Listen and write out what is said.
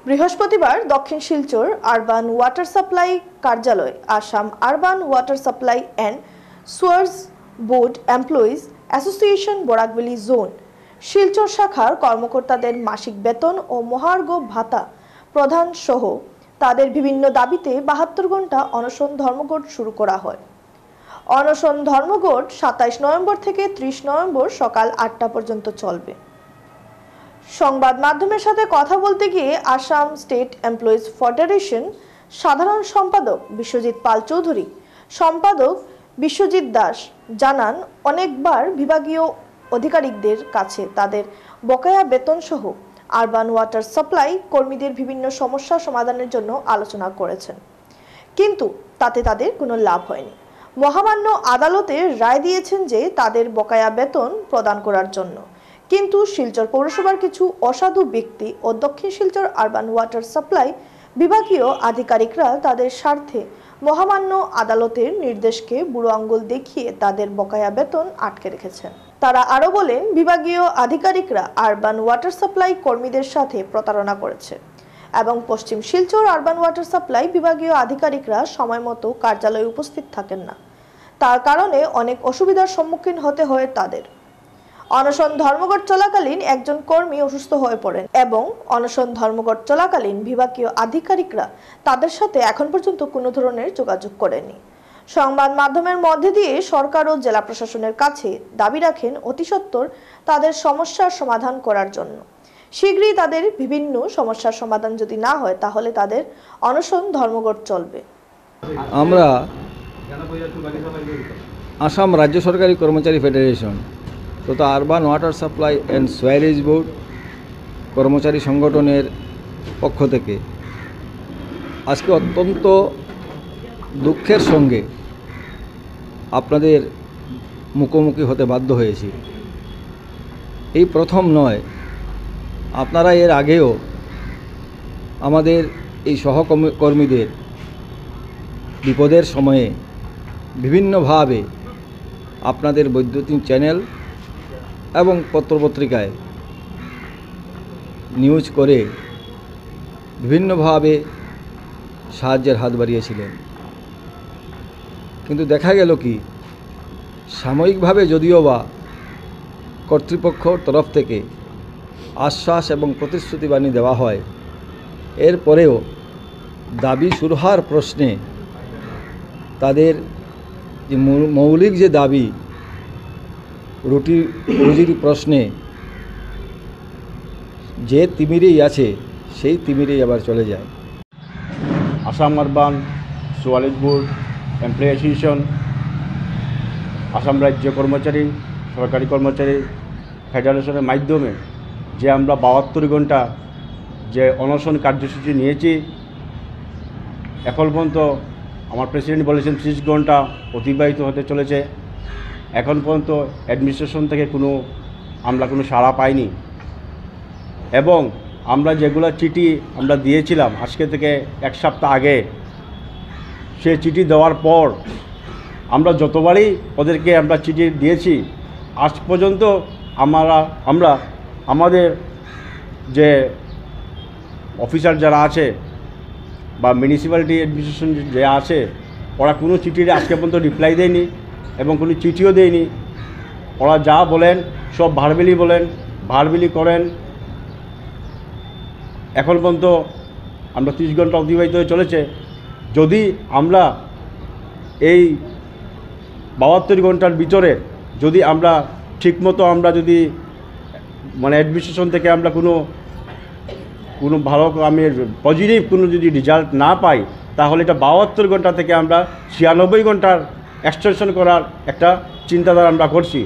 বৃহস্পতিবার দক্ষিণ Silchar urban water supply কার্যালয় Assam urban water supply and sewers board employees association Barak Valley zone Silchar শাখার কর্মকর্তাদের মাসিক বেতন ও মহার্ঘ ভাতা প্রদান সহ তাদের বিভিন্ন দাবিতে ৭২ ঘণ্টা অনশন ধর্মঘট শুরু করা হয়। অনশন ধর্মঘট ২৭ নভেম্বর থেকে ৩০ নভেম্বর সকাল ৮টা পর্যন্ত চলবে। সংবাদ মাধ্যমের সাথে কথা বলতে গিয়ে আসাম স্টেট এমপ্লয়িজ ফেডারেশন সাধারণ সম্পাদক বিশ্বজিৎ পাল চৌধুরী, সম্পাদক বিশ্বজিৎ দাস জানান, অনেকবার বিভাগীয় আধিকারিকদের কাছে তাদের বকেয়া বেতন সহ আরবান ওয়াটার সাপ্লাই কর্মীদের বিভিন্ন সমস্যা সমাধানের জন্য আলোচনা করেছেন, কিন্তু তাতে তাদের কোনো লাভ হয়নি। মহামান্য আদালতে রায় দিয়েছেন যে তাদের বকেয়া বেতন প্রদান করার জন্য, কিন্তু শিলচর পৌরসভার কিছু অসাধু ব্যক্তি ও দক্ষিণ শিলচর আরবান ওয়াটার সাপ্লাই বিভাগীয় আধিকারিকরা তাদের স্বার্থে মহামান্য আদালতের নির্দেশকে বুড়ো আঙ্গুল দেখিয়ে তাদের বকেয়া বেতন আটকে রেখেছেন। তারা আরও বলেন, বিভাগীয় আধিকারিকরা আরবান ওয়াটার সাপ্লাই কর্মীদের সাথে প্রতারণা করেছে এবং পশ্চিম শিলচর আরবান ওয়াটার সাপ্লাই বিভাগীয় আধিকারিকরা সময় মতো কার্যালয়ে উপস্থিত থাকেন না। তার কারণে অনেক অসুবিধার সম্মুখীন হতে হয় তাদের। অনশন ধর্মঘট চলাকালীন একজন কর্মী অসুস্থ হয়ে পড়েন এবং অনশন ধর্মঘট চলাকালীন বিভাগীয় আধিকারিকরা তাদের সাথে এখন পর্যন্ত কোনো ধরনের যোগাযোগ করেনি। সংবাদ মাধ্যমের মধ্যে দিয়ে সরকার ও জেলা প্রশাসনের কাছে দাবি রাখেন অতি সত্বর তাদের সমস্যার সমাধান করার জন্য। শীঘ্রই তাদের বিভিন্ন সমস্যার সমাধান যদি না হয় তাহলে তাদের অনশন ধর্মঘট চলবে। আমরা আসাম রাজ্য সরকারি কর্মচারী ফেডারেশন তথা urban water supply and Suarez board কর্মচারী সংগঠনের পক্ষ থেকে আজকে অত্যন্ত দুঃখের সঙ্গে আপনাদের মুখোমুখি হতে বাধ্য হয়েছি। এই প্রথম নয়, আপনারা এর আগেও আমাদের এই সহকর্মীদের বিপদের সময়ে বিভিন্নভাবে আপনাদের বৈদ্যুতিন চ্যানেল এবং পত্রপত্রিকায় নিউজ করে বিভিন্নভাবে সাহায্যের হাত বাড়িয়েছিলেন, কিন্তু দেখা গেল কি সাময়িকভাবে যদিও বা কর্তৃপক্ষর তরফ থেকে আশ্বাস এবং প্রতিশ্রুতিবাণী দেওয়া হয়, এরপরেও দাবি সুরাহার প্রশ্নে তাদের যে মৌলিক যে দাবি রুজির প্রশ্নে যে তিমিরেই আছে সেই তিমিরেই আবার চলে যায়। Assam urban Suarez board employee association, Assam রাজ্য কর্মচারী সরকারি কর্মচারী ফেডারেশনের মাধ্যমে যে আমরা ৭২ ঘণ্টা যে অনশন কার্যসূচি নিয়েছি, এখন পর্যন্ত আমার প্রেসিডেন্ট বলেছেন ৩০ ঘণ্টা অতিবাহিত হতে চলেছে। এখন পর্যন্ত অ্যাডমিনিস্ট্রেশন থেকে আমরা কোনো সাড়া পাইনি এবং আমরা যেগুলো চিঠি আমরা দিয়েছিলাম আজকে থেকে এক সপ্তাহ আগে, সে চিঠি দেওয়ার পর আমরা যতবারই ওদেরকে আমরা চিঠি দিয়েছি, আজ পর্যন্ত আমরা আমাদের যে অফিসার যারা আছে বা মিউনিসিপ্যালিটি অ্যাডমিনিস্ট্রেশন যে আছে, ওরা কোনো চিঠির আজকে পর্যন্ত রিপ্লাই দেয়নি এবং কোনো চিঠিও দেয়নি। ওরা যা বলেন সব ভারবেলি বলেন, ভারবেলি করেন। এখন পর্যন্ত আমরা ৩০ ঘণ্টা অতিবাহিত হয়ে চলেছে। যদি আমরা এই ৭২ ঘণ্টার ভিতরে যদি আমরা ঠিকমতো আমরা যদি অ্যাডমিনিস্ট্রেশন থেকে আমরা কোনো ভালো পজিটিভ কোনো যদি রেজাল্ট না পাই, তাহলে এটা ৭২ ঘণ্টা থেকে আমরা ৯৬ ঘণ্টার এক্সটেনশন করার একটা চিন্তাধারা আমরা করছি।